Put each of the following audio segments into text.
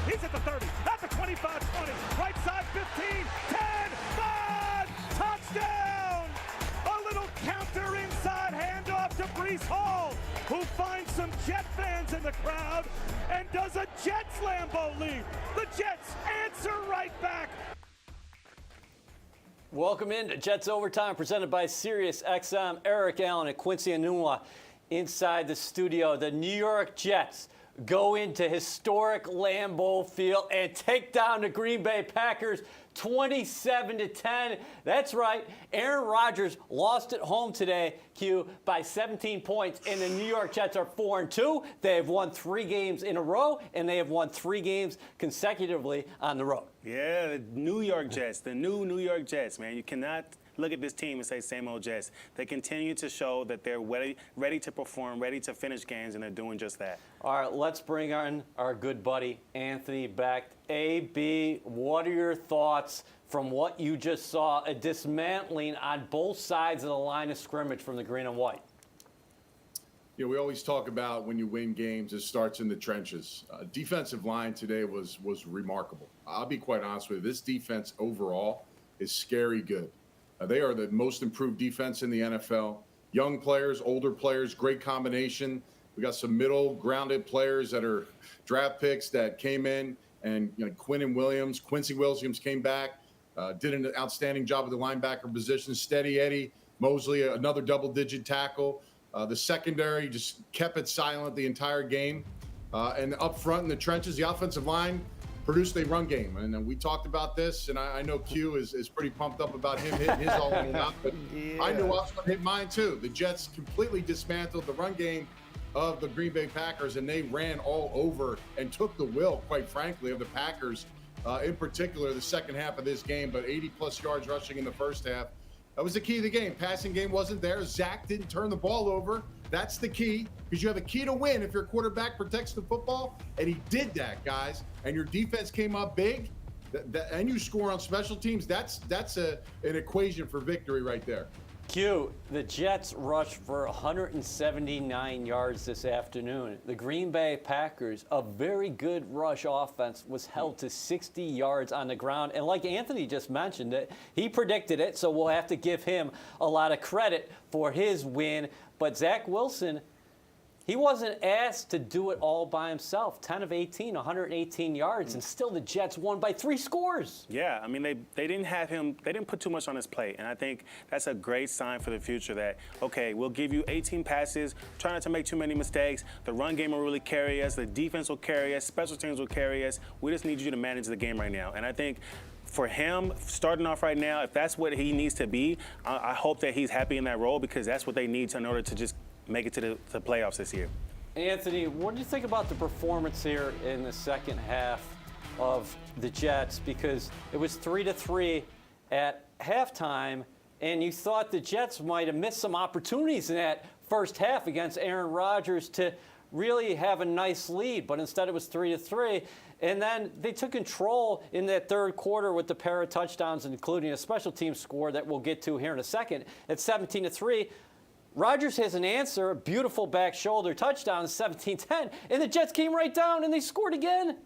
He's at the 30, at the 25, 20, right side 15, 10, 5, touchdown! A little counter inside handoff to Breece Hall, who finds some Jet fans in the crowd and does a Jets Lambeau leap. The Jets answer right back. Welcome into Jets Overtime, presented by SiriusXM. Eric Allen and Quincy Enunwa inside the studio. The New York Jets go into historic Lambeau Field and take down the Green Bay Packers 27-10. That's right. Aaron Rodgers lost at home today, Q, by 17 points, and the New York Jets are 4-2. They have won 3 games in a row, and they have won 3 games consecutively on the road. Yeah, the New York Jets, the new New York Jets, man. You cannot look at this team and say same old Jets. They continue to show that they're ready to perform, ready to finish games, and they're doing just that. All right, let's bring on our good buddy Anthony back. AB, what are your thoughts from what you just saw, a dismantling on both sides of the line of scrimmage from the green and white? You know, we always talk about when you win games, it starts in the trenches. Defensive line today was remarkable. I'll be quite honest with you. This defense overall is scary good. They are the most improved defense in the NFL. Young players, older players, great combination. We got some middle grounded players that are draft picks that came in, and Quinnen Williams, Quincy Williams came back, did an outstanding job with the linebacker position. Steady Eddie Mosley, another double-digit tackle. The secondary just kept it silent the entire game. And up front in the trenches, the offensive line produced a run game. And we talked about this, and I know Q is pretty pumped up about him hitting his all in out, but yeah. I knew I was going to hit mine too. The Jets completely dismantled the run game of the Green Bay Packers, and they ran all over and took the will, quite frankly, of the Packers, in particular the second half of this game, but 80-plus yards rushing in the first half. That was the key to the game. Passing game wasn't there. Zach didn't turn the ball over. That's the key, because you have a key to win if your quarterback protects the football, and he did that, guys. And your defense came up big, and you score on special teams. That's an equation for victory right there. Q, the Jets rushed for 179 yards this afternoon. The Green Bay Packers, a very good rush offense, was held to 60 yards on the ground. And like Anthony just mentioned, he predicted it, so we'll have to give him a lot of credit for his win. But Zach Wilson, he wasn't asked to do it all by himself. 10 of 18, 118 yards, and still the Jets won by 3 scores. Yeah, I mean, they didn't have him, they didn't put too much on his plate. And I think that's a great sign for the future that, okay, we'll give you 18 passes, try not to make too many mistakes. The run game will really carry us. The defense will carry us. Special teams will carry us. We just need you to manage the game right now. And I think for him, starting off right now, if that's what he needs to be, I hope that he's happy in that role, because that's what they need in order to just make it to the playoffs this year. Anthony, what do you think about the performance here in the second half of the Jets? Because it was 3-3 at halftime, and you thought the Jets might have missed some opportunities in that first half against Aaron Rodgers to really have a nice lead, but instead it was 3-3. And then they took control in that third quarter with the pair of touchdowns, including a special team score that we'll get to here in a second at 17-3. Rodgers has an answer, a beautiful back shoulder touchdown, 17-10, and the Jets came right down and they scored again.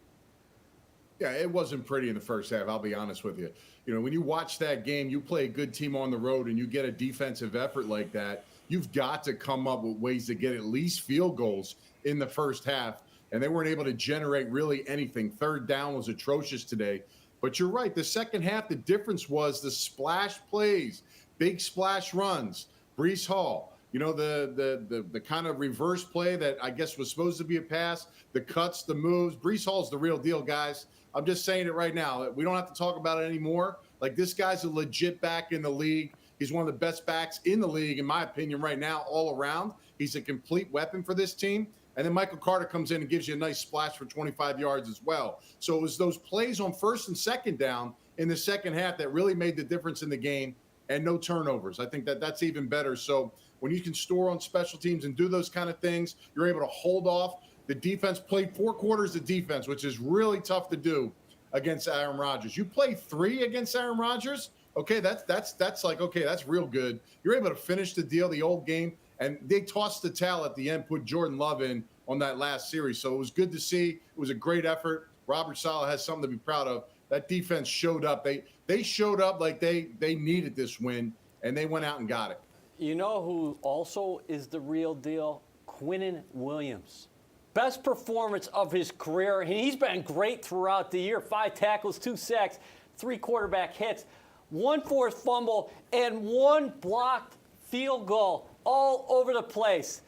Yeah, it wasn't pretty in the first half, I'll be honest with you. You know, when you watch that game, you play a good team on the road and you get a defensive effort like that, you've got to come up with ways to get at least field goals in the first half, and they weren't able to generate really anything. Third down was atrocious today. But you're right, the second half, the difference was the splash plays, big splash runs. Breece Hall, you know, the kind of reverse play that I guess was supposed to be a pass, the cuts, the moves. Breece Hall's the real deal, guys. I'm just saying it right now. We don't have to talk about it anymore. Like, this guy's a legit back in the league. He's one of the best backs in the league, in my opinion, right now, all around. He's a complete weapon for this team. And then Michael Carter comes in and gives you a nice splash for 25 yards as well. So it was those plays on first and second down in the second half that really made the difference in the game, and no turnovers. I think that's even better. So when you can store on special teams and do those kind of things, you're able to hold off. The defense played 4 quarters of defense, which is really tough to do against Aaron Rodgers. You play 3 against Aaron Rodgers, okay, that's like, okay, that's real good. You're able to finish the deal, the old game, and they tossed the towel at the end, put Jordan Love in on that last series. So it was good to see. It was a great effort. Robert Saleh has something to be proud of. That defense showed up. They showed up like they needed this win, and they went out and got it. You know who also is the real deal? Quinnen Williams. Best performance of his career. He's been great throughout the year. 5 tackles, 2 sacks, 3 quarterback hits, 1 forced fumble, and 1 blocked field goal all over the place.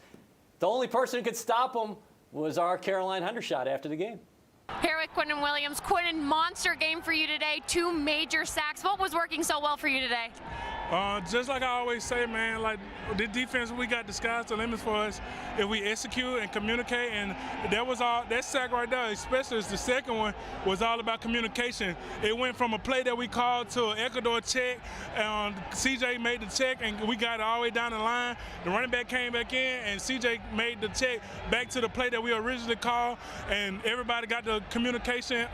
The only person who could stop him was our Caroline Hendershot after the game. Here with Quinnen Williams. Quinnen, monster game for you today. 2 major sacks. What was working so well for you today? Just like I always say, man, like the defense, we got the sky's the limits for us if we execute and communicate. And that sack right there, especially the second one, was all about communication. It went from a play that we called to an Ecuador check. CJ made the check, and we got it all the way down the line. The running back came back in, and CJ made the check back to the play that we originally called. And everybody got the communication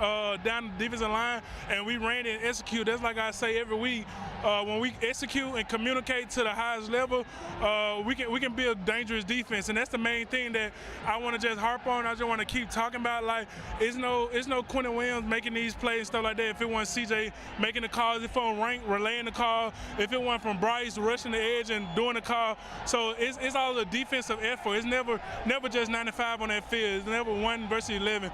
down the defensive line, and we ran it and executed. That's like I say every week. When we execute and communicate to the highest level, we can build dangerous defense, and that's the main thing that I want to just harp on. I just want to keep talking about. Like, it's no Quinnen Williams making these plays and stuff like that. If it wasn't CJ making the calls, if it wasn't Rank relaying the call, if it wasn't from Bryce rushing the edge and doing the call, so it's all a defensive effort. It's never just 95 on that field. It's never 1 versus 11.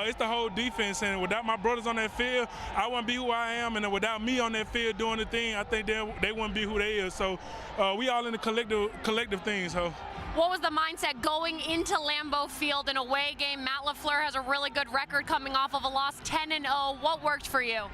It's the whole defense, and without my brothers on that field, I wouldn't be who I am, and without me on that field doing the thing, I think they wouldn't be who they is. So we all in the collective things. So. What was the mindset going into Lambeau Field, an away game? Matt LaFleur has a really good record coming off of a loss, 10-0. What worked for you?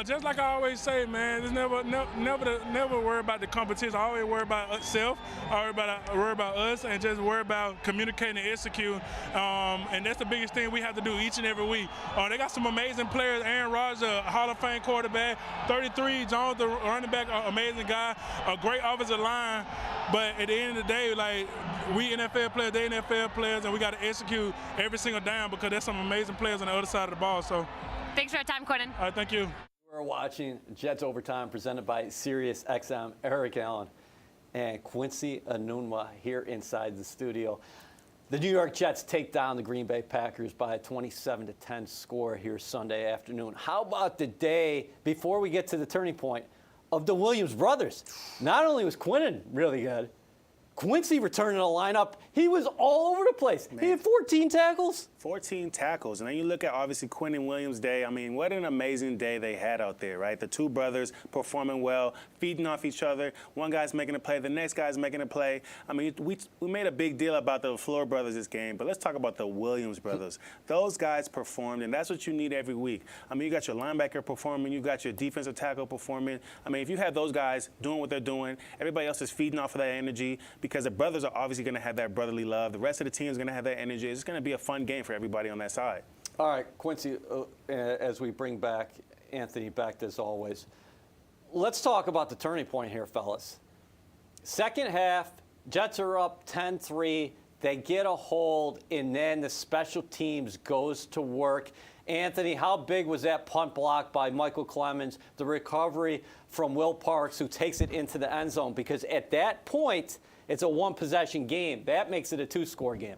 Just like I always say, man, it's never worry about the competition. I always worry about self. I worry about us, and just worry about communicating and executing. And that's the biggest thing we have to do each and every week. They got some amazing players. Aaron Rodgers, a Hall of Fame quarterback. 33, Jones, the running back, amazing guy. A great offensive line. But at the end of the day, like, we NFL players, they NFL players, and we got to execute every single down because there's some amazing players on the other side of the ball. So, thanks for your time, Quinnen. All right, thank you. We're watching Jets Overtime presented by SiriusXM. Eric Allen and Quincy Enunwa here inside the studio. The New York Jets take down the Green Bay Packers by a 27-10 score here Sunday afternoon. How about the day before we get to the turning point of the Williams brothers? Not only was Quinnen really good, Quincy returned in the lineup. He was all over the place. Man. He had 14 tackles. 14 tackles. And then you look at, obviously, Quinnen Williams' day. I mean, what an amazing day they had out there, right? The 2 brothers performing well, feeding off each other. One guy's making a play, the next guy's making a play. I mean, we made a big deal about the LaFleur brothers this game, but let's talk about the Williams brothers. Those guys performed, and that's what you need every week. I mean, you got your linebacker performing, you got your defensive tackle performing. I mean, if you have those guys doing what they're doing, everybody else is feeding off of that energy because the brothers are obviously going to have that brotherly love. The rest of the team is going to have that energy. It's going to be a fun game for everybody on that side. All right, Quincy, as we bring back Anthony back as always, let's talk about the turning point here, fellas. Second half, Jets are up 10-3. They get a hold, and then the special teams goes to work. Anthony, how big was that punt block by Michael Clemens, the recovery from Will Parks, who takes it into the end zone? Because at that point, it's a 1-possession game. That makes it a 2-score game.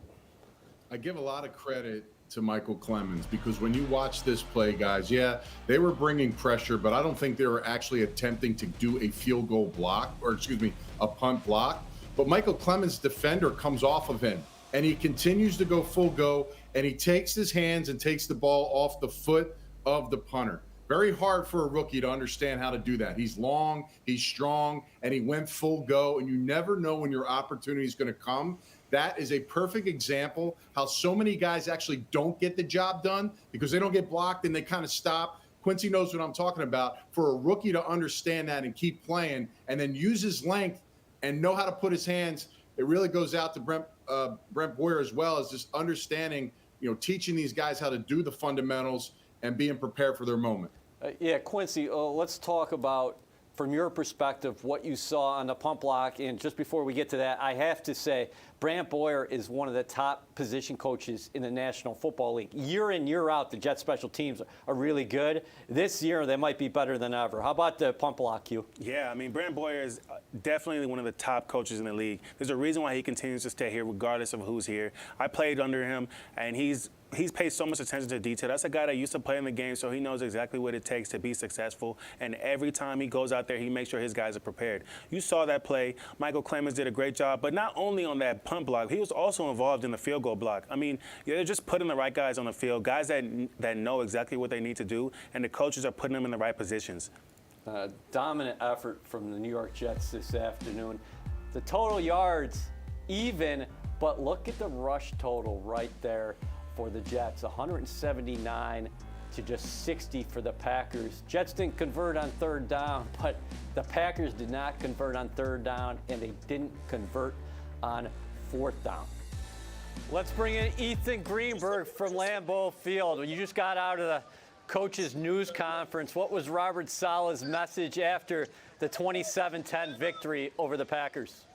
I give a lot of credit to Michael Clemens because when you watch this play, guys, yeah, they were bringing pressure, but I don't think they were actually attempting to do a field goal block, or excuse me, a punt block. But Michael Clemens' defender comes off of him, and he continues to go full go, and he takes his hands and takes the ball off the foot of the punter. Very hard for a rookie to understand how to do that. He's long, he's strong, and he went full go, and you never know when your opportunity is going to come. That is a perfect example how so many guys actually don't get the job done because they don't get blocked and they kind of stop. Quincy knows what I'm talking about. For a rookie to understand that and keep playing and then use his length and know how to put his hands, it really goes out to Brent Boyer as well as just understanding, teaching these guys how to do the fundamentals and being prepared for their moment. Yeah, Quincy, let's talk about, from your perspective, what you saw on the punt block. And just before we get to that, I have to say, Brant Boyer is one of the top position coaches in the National Football League. Year in, year out, the Jets special teams are really good. This year, they might be better than ever. How about the punt block, Q? Yeah, I mean, Brent Boyer is definitely one of the top coaches in the league. There's a reason why he continues to stay here regardless of who's here. I played under him, and he's paid so much attention to detail. That's a guy that used to play in the game, so he knows exactly what it takes to be successful. And every time he goes out there, he makes sure his guys are prepared. You saw that play. Michael Clemens did a great job, but not only on that punt block, he was also involved in the field goal block. I mean, they're just putting the right guys on the field, guys that know exactly what they need to do, and the coaches are putting them in the right positions. Dominant effort from the New York Jets this afternoon. The total yards, even, but look at the rush total right there for the Jets, 179 to just 60 for the Packers. Jets didn't convert on third down, but the Packers did not convert on third down, and they didn't convert on fourth down. Let's bring in Ethan Greenberg from Lambeau Field. You just got out of the coach's news conference. What was Robert Saleh's message after the 27-10 victory over the Packers?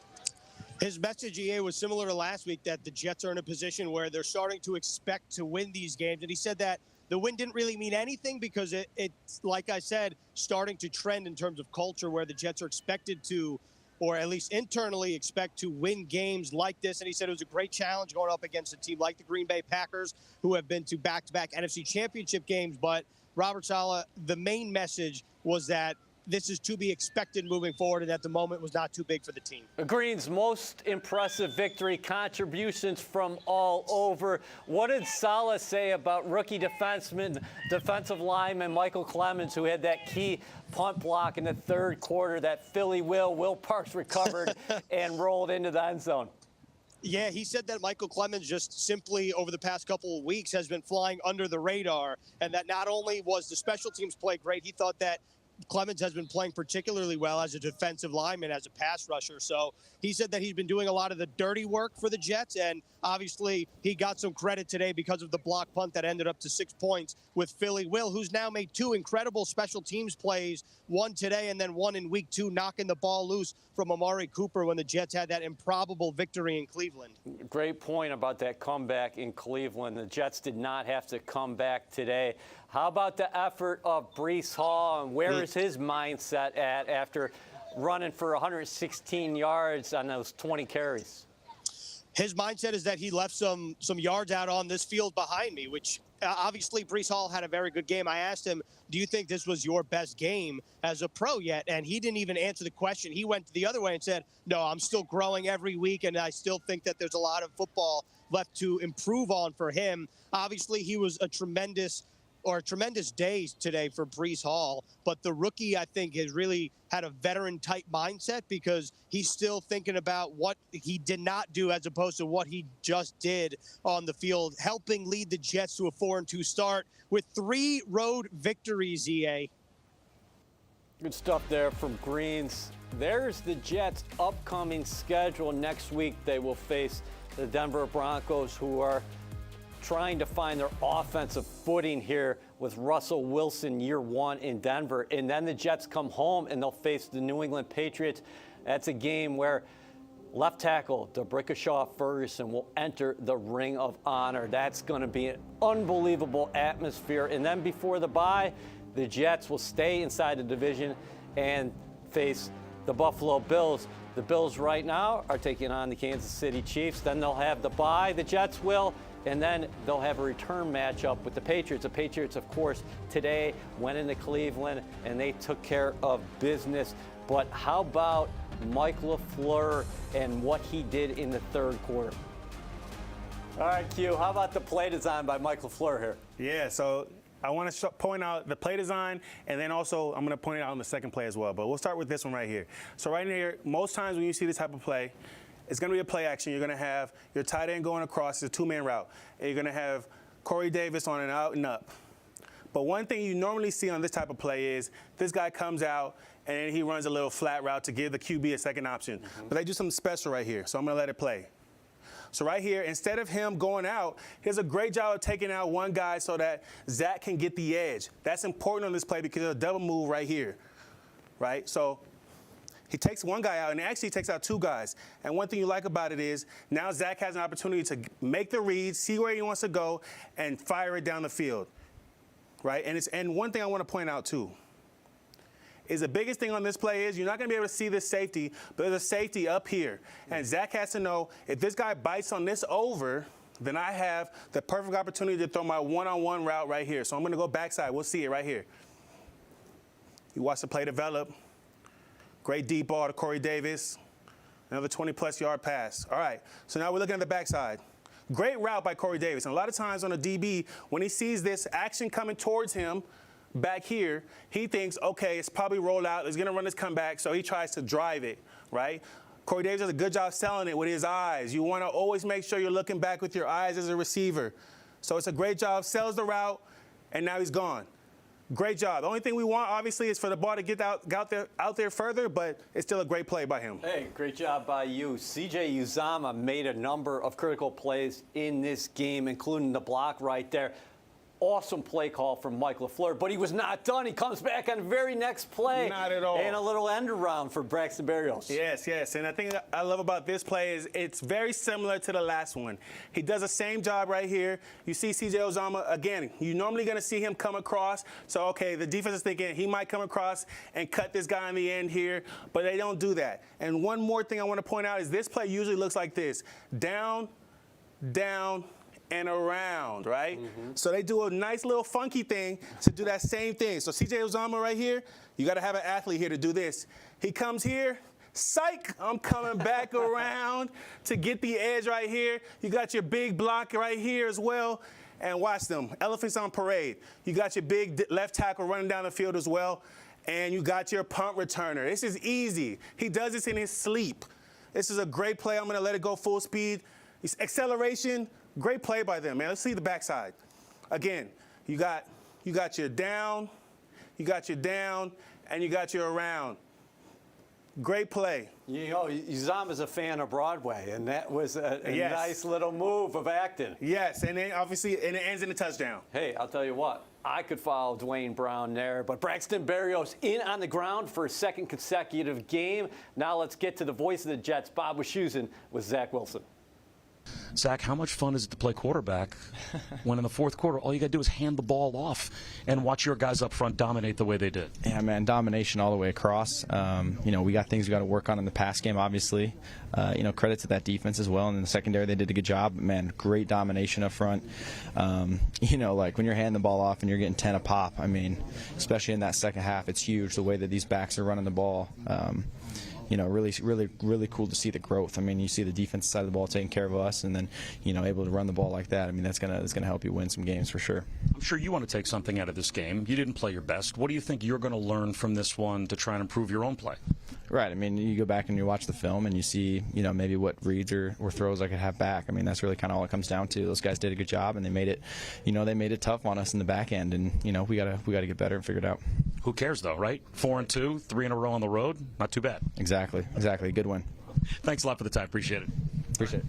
His message, EA, was similar to last week, that the Jets are in a position where they're starting to expect to win these games. And he said that the win didn't really mean anything because it's, like I said, starting to trend in terms of culture where the Jets are expected to, or at least internally expect to win games like this. And he said it was a great challenge going up against a team like the Green Bay Packers, who have been to back-to-back NFC Championship games. But Robert Saleh, the main message was that this is to be expected moving forward, and at the moment was not too big for the team. Green's most impressive victory, contributions from all over. What did Saleh say about rookie defensive lineman Michael Clemens, who had that key punt block in the third quarter that Will Parks recovered and rolled into the end zone? Yeah, he said that Michael Clemens just simply over the past couple of weeks has been flying under the radar, and that not only was the special teams play great, he thought that Clemens has been playing particularly well as a defensive lineman, as a pass rusher. So he said that he's been doing a lot of the dirty work for the Jets, and obviously he got some credit today because of the block punt that ended up to 6 points with Will, who's now made 2 incredible special teams plays, one today and then one in week 2, knocking the ball loose from Amari Cooper when the Jets had that improbable victory in Cleveland. Great point about that comeback in Cleveland. The Jets did not have to come back today. How about the effort of Breece Hall, and where is his mindset at after running for 116 yards on those 20 carries? His mindset is that he left some yards out on this field behind me, which obviously Breece Hall had a very good game. I asked him, do you think this was your best game as a pro yet? And he didn't even answer the question. He went the other way and said, no, I'm still growing every week, and I still think that there's a lot of football left to improve on for him. Obviously, he was a tremendous day today for Breece Hall, but the rookie, I think, has really had a veteran-type mindset because he's still thinking about what he did not do as opposed to what he just did on the field, helping lead the Jets to a 4-2 start with 3 road victories, EA. Good stuff there from Greens. There's the Jets' upcoming schedule. Next week, they will face the Denver Broncos, who are trying to find their offensive footing here with Russell Wilson year 1 in Denver. And then the Jets come home and they'll face the New England Patriots. That's a game where left tackle DeBrickashaw Ferguson will enter the Ring of Honor. That's going to be an unbelievable atmosphere. And then before the bye, the Jets will stay inside the division and face the Buffalo Bills. The Bills right now are taking on the Kansas City Chiefs. Then they'll have the bye, the Jets will, and then they'll have a return matchup with the Patriots. The Patriots, of course, today went into Cleveland and they took care of business. But how about Mike LaFleur and what he did in the third quarter? All right, Q, how about the play design by Mike LaFleur here? Yeah, so I want to point out the play design, and then also I'm going to point it out on the second play as well. But we'll start with this one right here. So right here, most times when you see this type of play, it's going to be a play action. You're going to have your tight end going across. It's a 2-man route. And you're going to have Corey Davis on an out and up. But one thing you normally see on this type of play is this guy comes out and then he runs a little flat route to give the QB a second option. But they do something special right here, so I'm going to let it play. So right here, instead of him going out, he does a great job of taking out one guy so that Zach can get the edge. That's important on this play because of a double move right here, right? So He takes one guy out, and actually he takes out two guys. And one thing you like about it is now Zach has an opportunity to make the read, see where he wants to go, and fire it down the field, right? And one thing I want to point out, too, is the biggest thing on this play is you're not going to be able to see this safety, but there's a safety up here. And Zach has to know if this guy bites on this over, then I have the perfect opportunity to throw my one-on-one route right here. So I'm going to go backside. We'll see it right here. You watch the play develop. Great deep ball to Corey Davis. Another 20-plus yard pass. All right, so now we're looking at the backside. Great route by Corey Davis. And a lot of times on a DB, when he sees this action coming towards him back here, he thinks, okay, it's probably rolled out. It's going to run this comeback, so he tries to drive it, right? Corey Davis does a good job selling it with his eyes. You want to always make sure you're looking back with your eyes as a receiver. So it's a great job. Sells the route, and now he's gone. Great job. The only thing we want, obviously, is for the ball to get out there further, but it's still a great play by him. Hey, great job by you. C.J. Uzomah made a number of critical plays in this game, including the block right there. Awesome play call from Mike LaFleur, but he was not done. He comes back on the very next play. Not at all. And a little end around for Braxton Berrios. Yes. And I think I love about this play is it's very similar to the last one. He does the same job right here. You see C.J. Uzomah, again, you're normally going to see him come across. So, okay, the defense is thinking he might come across and cut this guy in the end here, but they don't do that. And one more thing I want to point out is this play usually looks like this. Down, down, and around, right? So they do a nice little funky thing to do that same thing. So C.J. Uzomah right here, you got to have an athlete here to do this. He comes here, psych, I'm coming back around to get the edge right here. You got your big block right here as well. And watch them, elephants on parade. You got your big left tackle running down the field as well. And you got your punt returner. This is easy. He does this in his sleep. This is a great play. I'm going to let it go full speed. Acceleration. Great play by them, man. Let's see the backside. Again, you got your down, and you got your around. Great play. You know, Uzomah's a fan of Broadway, and that was a nice little move of acting. Yes, and then obviously, and it ends in a touchdown. Hey, I'll tell you what. I could follow Dwayne Brown there, but Braxton Berrios in on the ground for a second consecutive game. Now let's get to the voice of the Jets, Bob Wischusen, with Zach Wilson. Zach, how much fun is it to play quarterback when in the fourth quarter all you got to do is hand the ball off and watch your guys up front dominate the way they did? Yeah, man, domination all the way across. We got things we got to work on in the pass game, obviously. Credit to that defense as well. And in the secondary, they did a good job. Man, great domination up front. Like when you're handing the ball off and you're getting 10 a pop, I mean, especially in that second half, it's huge the way that these backs are running the ball. Really cool to see the growth. I mean, you see the defensive side of the ball taking care of us, and then, able to run the ball like that. I mean, that's gonna help you win some games for sure. I'm sure you want to take something out of this game. You didn't play your best. What do you think you're going to learn from this one to try and improve your own play? Right. I mean, you go back and you watch the film and you see, maybe what reads or throws I could have back. I mean, that's really kind of all it comes down to. Those guys did a good job, and they made it tough on us in the back end, and we gotta get better and figure it out. Who cares though, right? 4-2, 3 in a row on the road. Not too bad. Exactly. Good win. Thanks a lot for the time. Appreciate it. Appreciate it.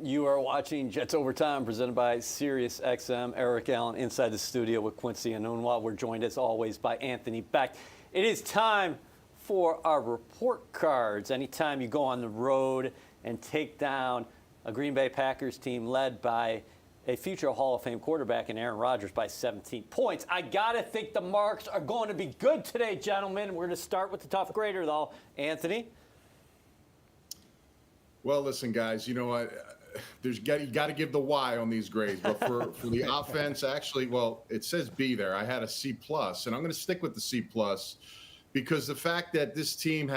You are watching Jets Overtime, presented by SiriusXM. Eric Allen inside the studio with Quincy and Enunwa. We're joined, as always, by Anthony Beck. It is time for our report cards. Anytime you go on the road and take down a Green Bay Packers team led by a future Hall of Fame quarterback in Aaron Rodgers by 17 points, I got to think the marks are going to be good today, gentlemen. We're going to start with the tough grader, though. Anthony? Well, listen, guys, you know what? You got to give the Y on these grades. But for the offense, actually, well, it says B there. I had a C+, and I'm going to stick with the C+, because the fact that this team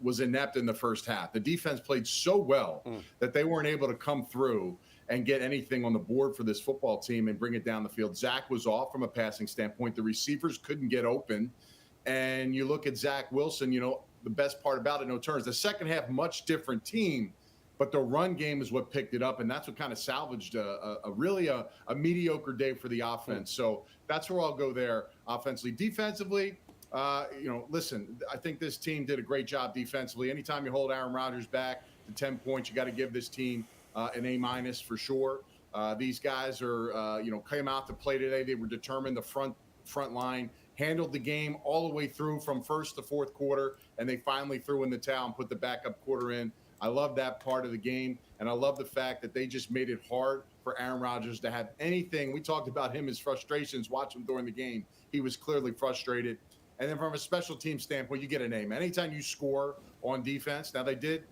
was inept in the first half. The defense played so well that they weren't able to come through and get anything on the board for this football team and bring it down the field. Zach was off from a passing standpoint. The receivers couldn't get open. And you look at Zach Wilson, the best part about it, no turns. The second half, much different team, but the run game is what picked it up, and that's what kind of salvaged a mediocre day for the offense. So that's where I'll go there offensively. Defensively, listen, I think this team did a great job defensively. Anytime you hold Aaron Rodgers back to 10 points, you got to give this team an A- for sure. These guys came out to play today. They were determined. The front line handled the game all the way through from first to fourth quarter, and they finally threw in the towel and put the backup quarter in. I love that part of the game, and I love the fact that they just made it hard for Aaron Rodgers to have anything. We talked about him, his frustrations, watch him during the game. He was clearly frustrated. And then from a special team standpoint, you get an aim. Anytime you score on defense, now they did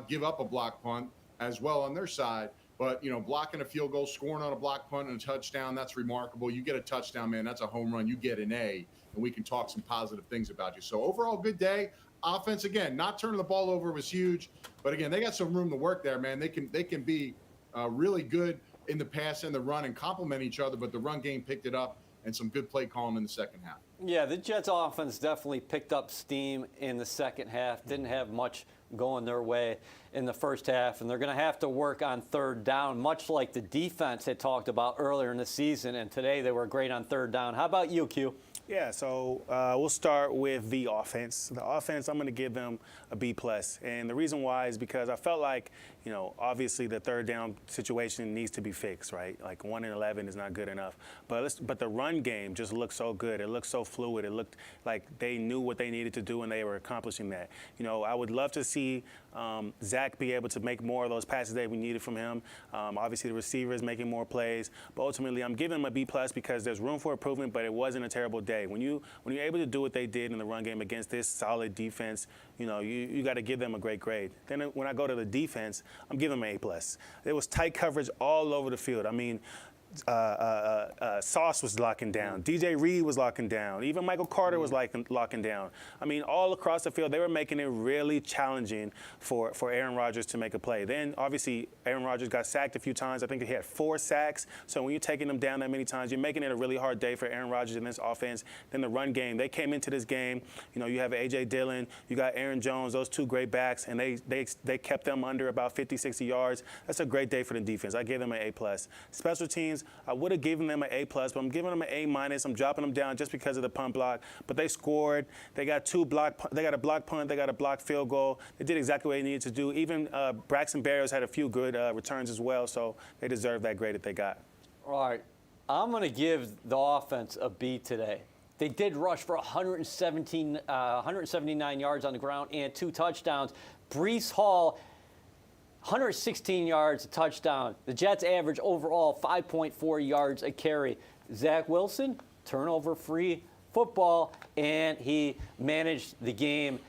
give up a block punt as well on their side, but, you know, blocking a field goal, scoring on a block punt and a touchdown, that's remarkable. You get a touchdown, man, that's a home run. You get an A, and we can talk some positive things about you. So overall, good day. Offense, again, not turning the ball over was huge, but again, they got some room to work there, man. They can be really good in the pass and the run and complement each other, but the run game picked it up and some good play calling in the second half. Yeah, the Jets offense definitely picked up steam in the second half. Didn't have much going their way in the first half, and they're going to have to work on third down, much like the defense had talked about earlier in the season, and today they were great on third down. How about you, Q? Yeah, so we'll start with the offense. The offense, I'm going to give them a B+. And the reason why is because I felt like, you know, obviously the third down situation needs to be fixed, right? Like 1 in 11 is not good enough. But the run game just looked so good. It looked so fluid. It looked like they knew what they needed to do and they were accomplishing that. You know, I would love to see Zach be able to make more of those passes that we needed from him. Obviously the receivers making more plays. But ultimately, I'm giving him a B+ because there's room for improvement, but it wasn't a terrible day. When you're able to do what they did in the run game against this solid defense, you know, you got to give them a great grade. Then when I go to the defense, I'm giving them an A+. There was tight coverage all over the field. I mean, Sauce was locking down. DJ Reed was locking down. Even Michael Carter was locking down. I mean, all across the field, they were making it really challenging for Aaron Rodgers to make a play. Then, obviously, Aaron Rodgers got sacked a few times. I think he had 4 sacks. So when you're taking them down that many times, you're making it a really hard day for Aaron Rodgers in this offense. Then the run game. They came into this game. You know, you have A.J. Dillon. You got Aaron Jones, those 2 great backs, and they kept them under about 50, 60 yards. That's a great day for the defense. I gave them an A+. Special teams, I would have given them an A+, but I'm giving them an A-. I'm dropping them down just because of the punt block. But they scored. They got they got a block punt. They got a block field goal. They did exactly what they needed to do. Even Braxton Berrios had a few good returns as well, so they deserve that grade that they got. All right. I'm going to give the offense a B today. They did rush for 179 yards on the ground and 2 touchdowns. Breece Hall, 116 yards, a touchdown. The Jets average overall 5.4 yards a carry. Zach Wilson, turnover-free football, and he managed the game.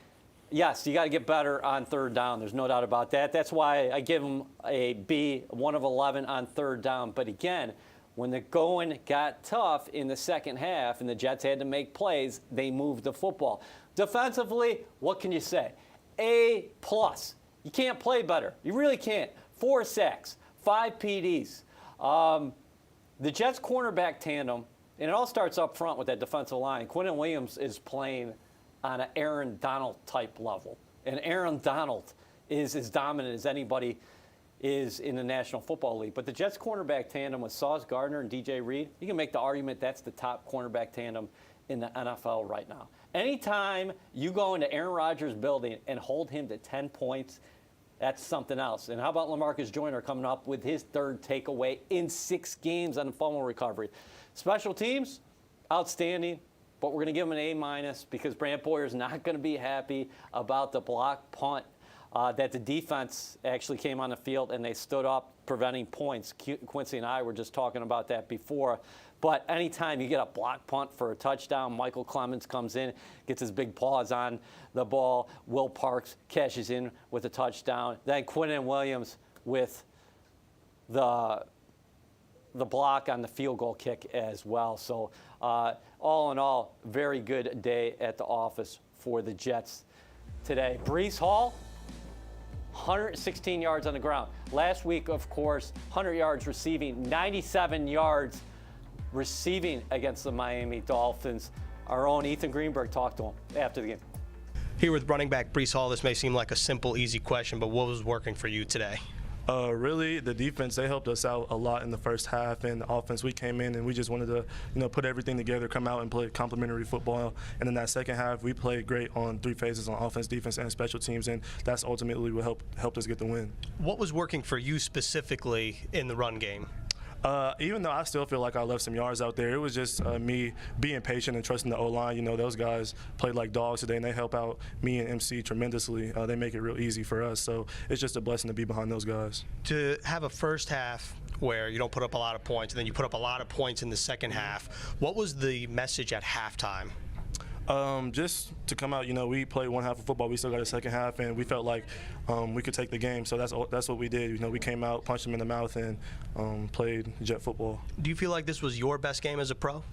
Yes, you got to get better on third down. There's no doubt about that. That's why I give him a B, 1 of 11 on third down. But again, when the going got tough in the second half and the Jets had to make plays, they moved the football. Defensively, what can you say? A+. You can't play better. You really can't. 4 sacks, 5 PDs. The Jets cornerback tandem, and it all starts up front with that defensive line. Quinnen Williams is playing on an Aaron Donald type level. And Aaron Donald is as dominant as anybody is in the National Football League. But the Jets cornerback tandem with Sauce Gardner and DJ Reed, you can make the argument that's the top cornerback tandem in the NFL right now. Anytime you go into Aaron Rodgers' building and hold him to 10 points, that's something else. And how about LaMarcus Joyner coming up with his 3rd takeaway in 6 games on the fumble recovery? Special teams, outstanding, but we're going to give him an A- because Brant Boyer's not going to be happy about the block punt that the defense actually came on the field and they stood up preventing points. Quincy and I were just talking about that before. But anytime you get a block punt for a touchdown, Michael Clemens comes in, gets his big paws on the ball. Will Parks cashes in with a touchdown. Then Quinnen Williams with the block on the field goal kick as well. So all in all, very good day at the office for the Jets today. Breece Hall, 116 yards on the ground. Last week, of course, 100 yards receiving, 97 yards receiving against the Miami Dolphins. Our own Ethan Greenberg talked to him after the game. Here with running back Breece Hall, this may seem like a simple, easy question, but what was working for you today? Really, the defense, they helped us out a lot in the first half, and the offense, we came in and we just wanted to, put everything together, come out and play complementary football. And in that second half, we played great on 3 phases on offense, defense, and special teams, and that's ultimately what helped us get the win. What was working for you specifically in the run game? Even though I still feel like I left some yards out there, it was just me being patient and trusting the O-line. You know, those guys played like dogs today, and they help out me and MC tremendously. They make it real easy for us, so it's just a blessing to be behind those guys. To have a first half where you don't put up a lot of points and then you put up a lot of points in the second half, what was the message at halftime? Just to come out, you know, we played one half of football. We still got a second half, and we felt like we could take the game. So that's what we did. You know, we came out, punched them in the mouth, and played Jet football. Do you feel like this was your best game as a pro?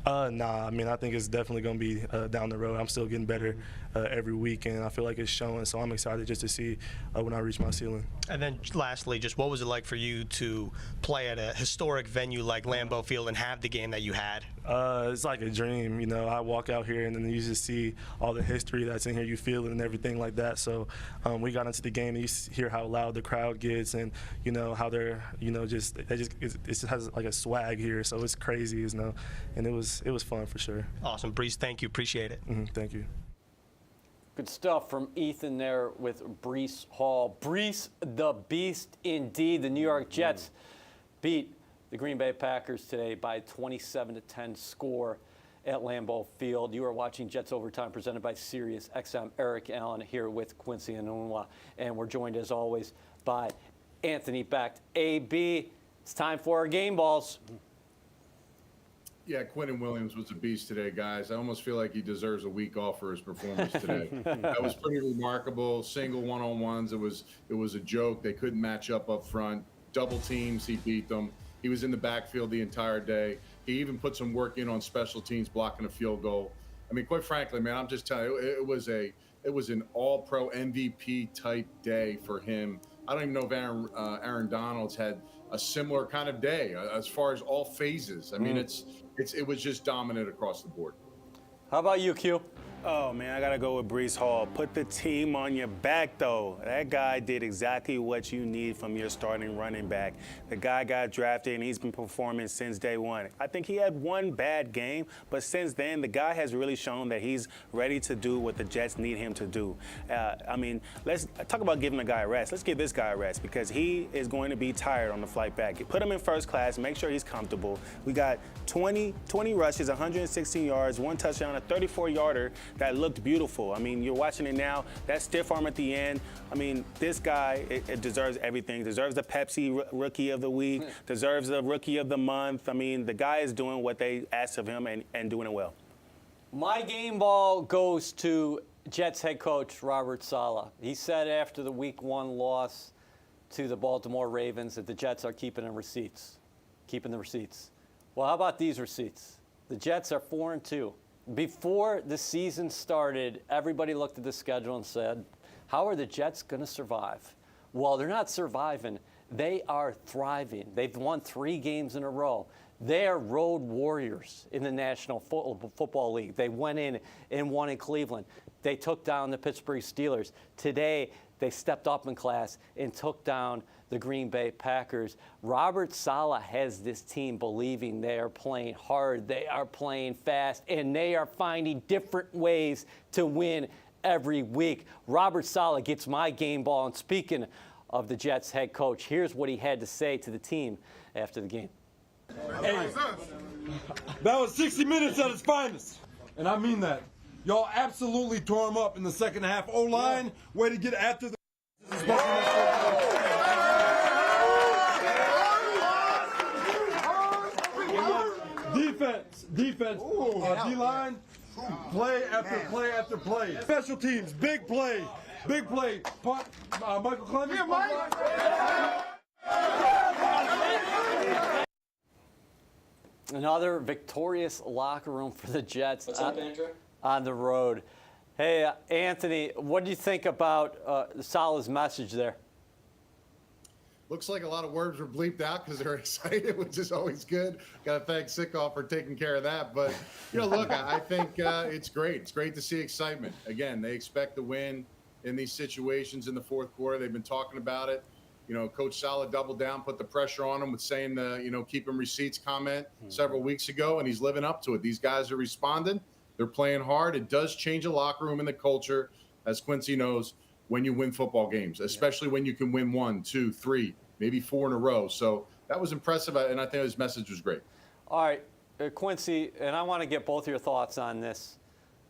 Nah, I mean, I think it's definitely going to be down the road. I'm still getting better every week, and I feel like it's showing. So I'm excited just to see when I reach my ceiling. And then lastly, just what was it like for you to play at a historic venue like Lambeau Field and have the game that you had? It's like a dream, you know. I walk out here and then you just see all the history that's in here. You feel it and everything like that. So we got into the game and you hear how loud the crowd gets, and you know how they're, you know, it just has like a swag here. So it's crazy, you know, and it was fun for sure. Awesome, Breece. Thank you. Appreciate it. Thank you. Good stuff from Ethan there with Breece Hall. Breece the Beast indeed. The New York Jets beat the Green Bay Packers today by a 27-10 score at Lambeau Field. You are watching Jets Overtime presented by Sirius XM. Eric Allen here with Quincy and Enunwa. And we're joined as always by Anthony Becht. AB, it's time for our game balls. Yeah, Quinnen Williams was a beast today, guys. I almost feel like he deserves a week off for his performance today. That was pretty remarkable. Single one-on-ones. It was a joke. They couldn't match up front. Double teams, he beat them. He was in the backfield the entire day. He even put some work in on special teams, blocking a field goal. I mean, quite frankly, man, I'm just telling you, it was an all-pro MVP type day for him. I don't even know if Aaron Donald's had a similar kind of day as far as all phases. I mean, it was just dominant across the board. How about you, Q? Oh, man, I got to go with Breece Hall. Put the team on your back, though. That guy did exactly what you need from your starting running back. The guy got drafted, and he's been performing since day one. I think he had one bad game, but since then, the guy has really shown that he's ready to do what the Jets need him to do. I mean, let's talk about giving a guy a rest. Let's give this guy a rest because he is going to be tired on the flight back. Put him in first class, make sure he's comfortable. We got 20 rushes, 116 yards, one touchdown, a 34-yarder. That looked beautiful. I mean, you're watching it now. That stiff arm at the end. I mean, this guy, it deserves everything. Deserves the Pepsi Rookie of the Week. Deserves the Rookie of the Month. I mean, the guy is doing what they asked of him and doing it well. My game ball goes to Jets head coach Robert Saleh. He said after the Week 1 loss to the Baltimore Ravens that the Jets are keeping the receipts. Well, how about these receipts? The Jets are 4-2. Before the season started, everybody looked at the schedule and said, how are the Jets going to survive? Well, they're not surviving. They are thriving. They've won 3 games in a row. They are road warriors in the National Football League. They went in and won in Cleveland. They took down the Pittsburgh Steelers. Today, they stepped up in class and took down the Green Bay Packers. Robert Saleh has this team believing they are playing hard, they are playing fast, and they are finding different ways to win every week. Robert Saleh gets my game ball. And speaking of the Jets head coach, here's what he had to say to the team after the game. Hey, that was 60 minutes at its finest, and I mean that. Y'all absolutely tore him up in the second half. O-line, way to get after the defense, D-line, play after play after play. Special teams, big play. Michael Clemens. Another victorious locker room for the Jets on the road. Hey, Anthony, what do you think about Saleh's message there? Looks like a lot of words were bleeped out because they're excited, which is always good. Got to thank Sickoff for taking care of that. But, look, I think it's great. It's great to see excitement. Again, they expect to win in these situations in the fourth quarter. They've been talking about it. Coach Saleh doubled down, put the pressure on him with saying the, keep him receipts comment several weeks ago, and he's living up to it. These guys are responding. They're playing hard. It does change a locker room and the culture, as Quincy knows, when you win football games, especially when you can win 1, 2, 3, maybe 4 in a row. So that was impressive, and I think his message was great. All right, Quincy, and I want to get both your thoughts on this.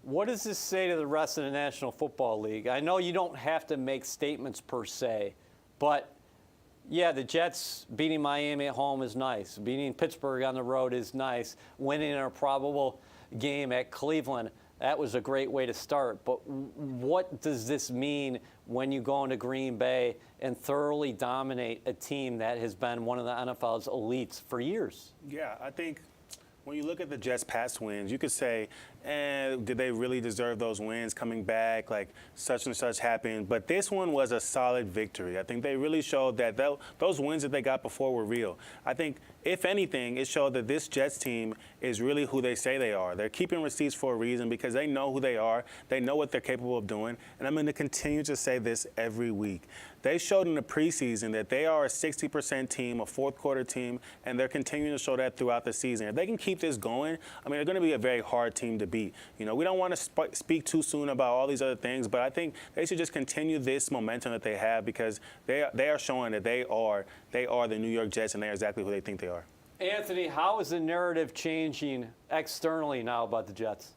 What does this say to the rest of the National Football League? I know you don't have to make statements per se, but yeah, the Jets beating Miami at home is nice. Beating Pittsburgh on the road is nice. Winning in a probable game at Cleveland, that was a great way to start. But what does this mean when you go into Green Bay and thoroughly dominate a team that has been one of the NFL's elites for years? Yeah, I think when you look at the Jets' past wins, you could say, did they really deserve those wins coming back? Like, such and such happened. But this one was a solid victory. I think they really showed that those wins that they got before were real. I think, if anything, it showed that this Jets team is really who they say they are. They're keeping receipts for a reason because they know who they are. They know what they're capable of doing. And I'm going to continue to say this every week. They showed in the preseason that they are a 60% team, a fourth-quarter team, and they're continuing to show that throughout the season. If they can keep this going, I mean, they're going to be a very hard team to beat. You know, we don't want to speak too soon about all these other things, but I think they should just continue this momentum that they have because they are showing that they are the New York Jets, and they are exactly who they think they are. Anthony, how is the narrative changing externally now about the Jets?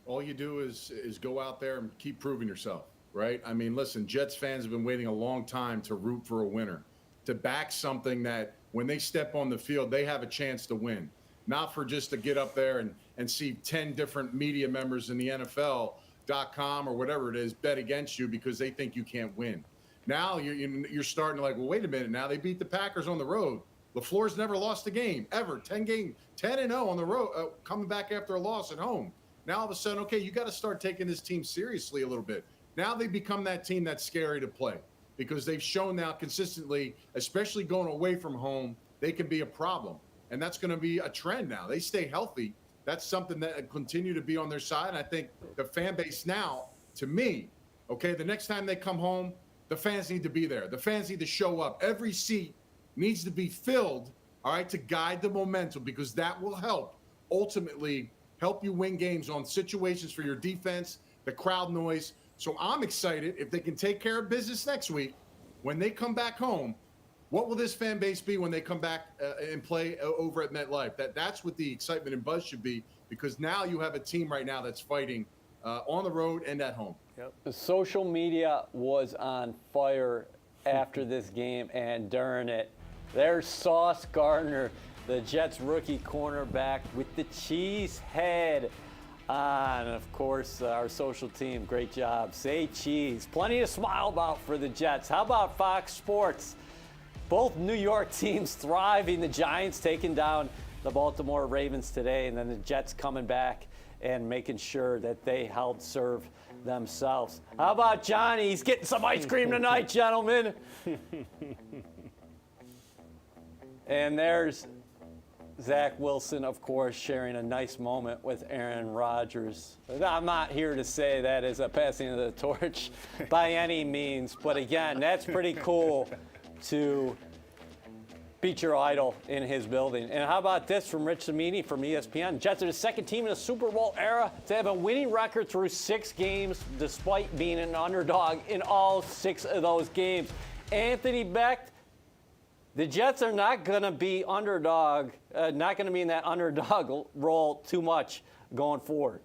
All you do is go out there and keep proving yourself. Right? I mean, listen, Jets fans have been waiting a long time to root for a winner, to back something that when they step on the field, they have a chance to win, not for just to get up there and see 10 different media members in the NFL.com or whatever it is bet against you because they think you can't win. Now you're starting to like, well, wait a minute. Now they beat the Packers on the road. LaFleur's never lost a game ever. 10-0 on the road, coming back after a loss at home. Now all of a sudden, okay, you got to start taking this team seriously a little bit. Now they become that team that's scary to play because they've shown now consistently, especially going away from home, they can be a problem. And that's going to be a trend now. They stay healthy. That's something that continue to be on their side. And I think the fan base now, to me, okay, the next time they come home, the fans need to be there. The fans need to show up. Every seat needs to be filled, all right, to guide the momentum because that will ultimately help you win games on situations for your defense, the crowd noise. So I'm excited if they can take care of business next week. When they come back home, what will this fan base be when they come back and play over at MetLife? That's what the excitement and buzz should be because now you have a team right now that's fighting on the road and at home. Yep. The social media was on fire after this game and during it. There's Sauce Gardner, the Jets rookie cornerback with the cheese head. And of course, our social team, great job. Say cheese. Plenty to smile about for the Jets. How about Fox Sports? Both New York teams thriving. The Giants taking down the Baltimore Ravens today, and then the Jets coming back and making sure that they help serve themselves. How about Johnny? He's getting some ice cream tonight, gentlemen. And there's Zach Wilson, of course, sharing a nice moment with Aaron Rodgers. I'm not here to say that is a passing of the torch by any means, but again, that's pretty cool to beat your idol in his building. And how about this from Rich Cimini from ESPN? Jets are the second team in the Super Bowl era to have a winning record through 6 games, despite being an underdog in all 6 of those games. Anthony Becht, the Jets are not going to be not going to be in that underdog role too much going forward.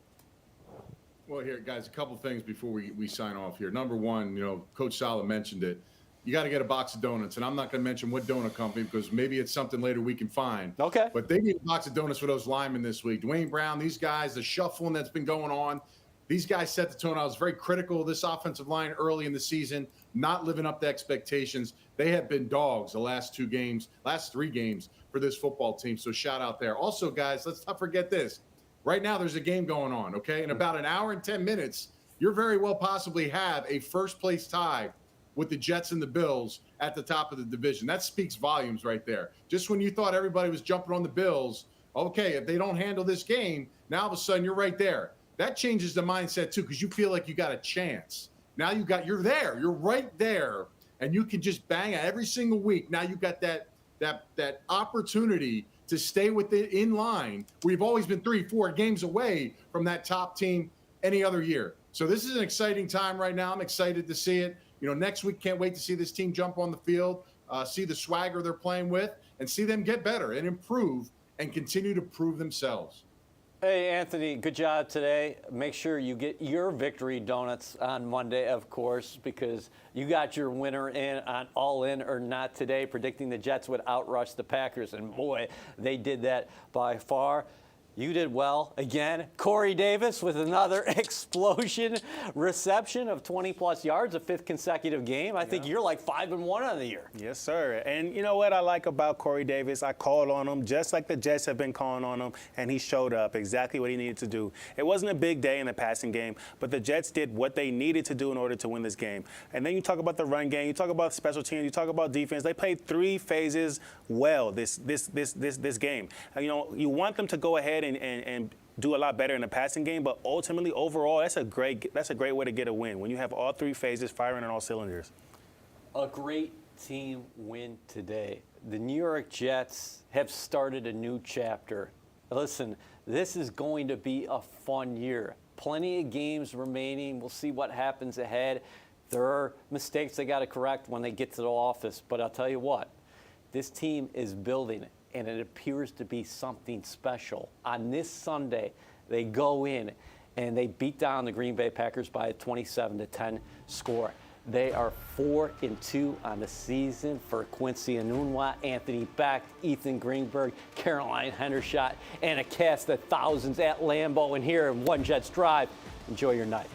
Well, here, guys, a couple things before we sign off here. Number one, Coach Saleh mentioned it. You got to get a box of donuts, and I'm not going to mention what donut company because maybe it's something later we can find. Okay. But they need a box of donuts for those linemen this week. Dwayne Brown, these guys, the shuffling that's been going on, these guys set the tone. I was very critical of this offensive line early in the season, not living up to expectations. They have been dogs the last 3 games for this football team, so shout out there. Also, guys, let's not forget this. Right now there's a game going on, okay? In about an hour and 10 minutes, you're very well possibly have a first-place tie with the Jets and the Bills at the top of the division. That speaks volumes right there. Just when you thought everybody was jumping on the Bills, okay, if they don't handle this game, now all of a sudden you're right there. That changes the mindset too because you feel like you got a chance. Now you're there. You're right there, and you can just bang it every single week. Now you got that opportunity to stay in line. We've always been 3-4 games away from that top team any other year. So this is an exciting time right now. I'm excited to see it. Next week, can't wait to see this team jump on the field. see the swagger they're playing with, and see them get better and improve and continue to prove themselves. Hey, Anthony, good job today. Make sure you get your victory donuts on Monday, of course, because you got your winner in on All In or Not today, predicting the Jets would outrush the Packers. And, boy, they did that by far. You did well. Again, Corey Davis with another explosion reception of 20-plus yards, a fifth consecutive game. I think you're like 5-1 on the year. Yes, sir. And you know what I like about Corey Davis? I called on him just like the Jets have been calling on him, and he showed up exactly what he needed to do. It wasn't a big day in the passing game, but the Jets did what they needed to do in order to win this game. And then you talk about the run game, you talk about special teams, you talk about defense. They played 3 phases well this game. And, you know, you want them to go ahead and do a lot better in the passing game, but ultimately, overall, that's a great way to get a win when you have all 3 phases firing on all cylinders. A great team win today. The New York Jets have started a new chapter. Listen, this is going to be a fun year. Plenty of games remaining. We'll see what happens ahead. There are mistakes they got to correct when they get to the office, but I'll tell you what, this team is building it. And it appears to be something special. On this Sunday, they go in and they beat down the Green Bay Packers by a 27-10 score. They are 4-2 on the season for Quincy Enunwa, Anthony Beck, Ethan Greenberg, Caroline Hendershot, and a cast of thousands at Lambeau and here in One Jets Drive. Enjoy your night.